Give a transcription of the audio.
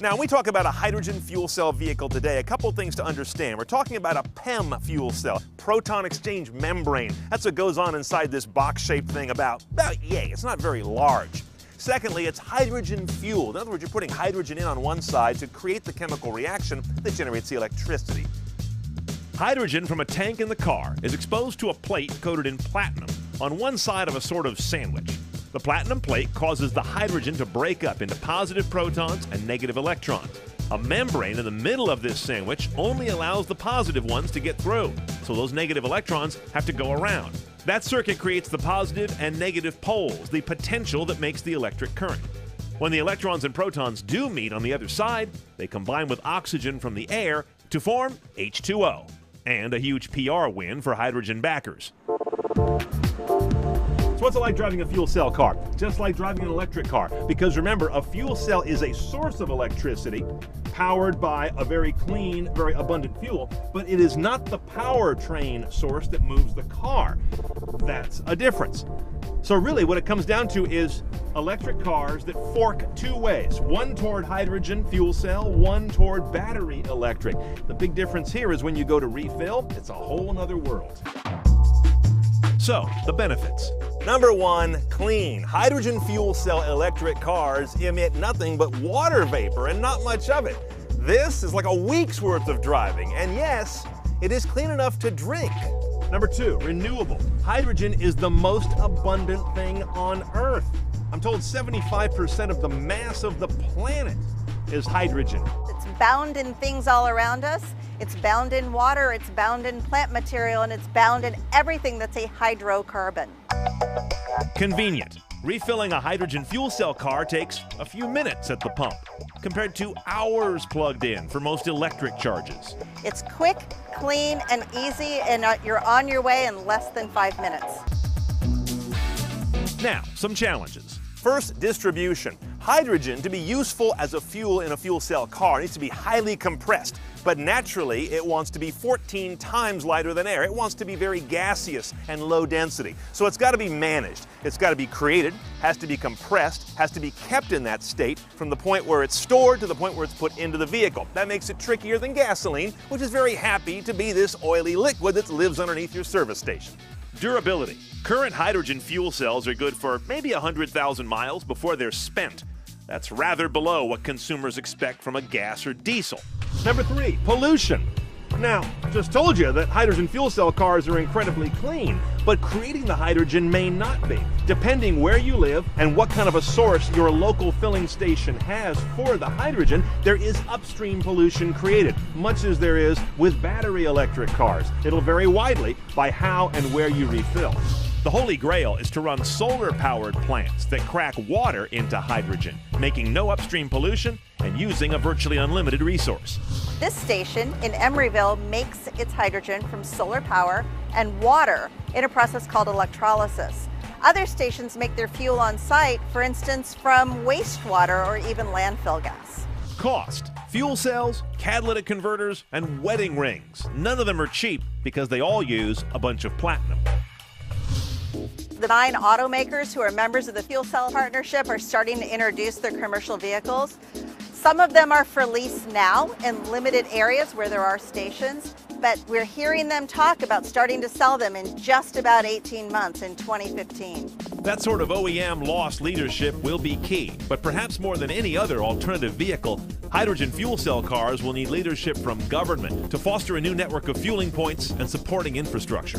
Now, when we talk about a hydrogen fuel cell vehicle today, a couple things to understand. We're talking about a PEM fuel cell, proton exchange membrane. That's what goes on inside this box-shaped thing about yay, it's not very large. Secondly, it's hydrogen fuel. In other words, you're putting hydrogen in on one side to create the chemical reaction that generates the electricity. Hydrogen from a tank in the car is exposed to a plate coated in platinum on one side of a sort of sandwich. The platinum plate causes the hydrogen to break up into positive protons and negative electrons. A membrane in the middle of this sandwich only allows the positive ones to get through, so those negative electrons have to go around. That circuit creates the positive and negative poles, the potential that makes the electric current. When the electrons and protons do meet on the other side, they combine with oxygen from the air to form H2O, and a huge PR win for hydrogen backers. So what's it like driving a fuel cell car? Just like driving an electric car. Because remember, a fuel cell is a source of electricity powered by a very clean, very abundant fuel, but it is not the powertrain source that moves the car. That's a difference. So really what it comes down to is electric cars that fork two ways. One toward hydrogen fuel cell, one toward battery electric. The big difference here is when you go to refill, it's a whole nother world. So, the benefits. Number one, clean. Hydrogen fuel cell electric cars emit nothing but water vapor and not much of it. This is like a week's worth of driving, and yes, it is clean enough to drink. Number two, renewable. Hydrogen is the most abundant thing on Earth. I'm told 75% of the mass of the planet is hydrogen. It's bound in things all around us. It's bound in water, it's bound in plant material, and it's bound in everything that's a hydrocarbon. Convenient. Refilling a hydrogen fuel cell car takes a few minutes at the pump, compared to hours plugged in for most electric charges. It's quick, clean, and easy, and you're on your way in less than 5 minutes. Now, some challenges. First, distribution. Hydrogen, to be useful as a fuel in a fuel cell car, needs to be highly compressed. But naturally, it wants to be 14 times lighter than air. It wants to be very gaseous and low density. So it's got to be managed. It's got to be created, has to be compressed, has to be kept in that state from the point where it's stored to the point where it's put into the vehicle. That makes it trickier than gasoline, which is very happy to be this oily liquid that lives underneath your service station. Durability. Current hydrogen fuel cells are good for maybe 100,000 miles before they're spent. That's rather below what consumers expect from a gas or diesel. Number three, pollution. Now, just told you that hydrogen fuel cell cars are incredibly clean, but creating the hydrogen may not be. Depending where you live and what kind of a source your local filling station has for the hydrogen, there is upstream pollution created, much as there is with battery electric cars. It'll vary widely by how and where you refill. The holy grail is to run solar-powered plants that crack water into hydrogen, making no upstream pollution and using a virtually unlimited resource. This station in Emeryville makes its hydrogen from solar power and water in a process called electrolysis. Other stations make their fuel on site, for instance, from wastewater or even landfill gas. Cost. Fuel cells, catalytic converters, and wedding rings. None of them are cheap because they all use a bunch of platinum. The 9 automakers who are members of the Fuel Cell Partnership are starting to introduce their commercial vehicles. Some of them are for lease now in limited areas where there are stations, but we're hearing them talk about starting to sell them in just about 18 months in 2015. That sort of OEM lost leadership will be key, but perhaps more than any other alternative vehicle, hydrogen fuel cell cars will need leadership from government to foster a new network of fueling points and supporting infrastructure.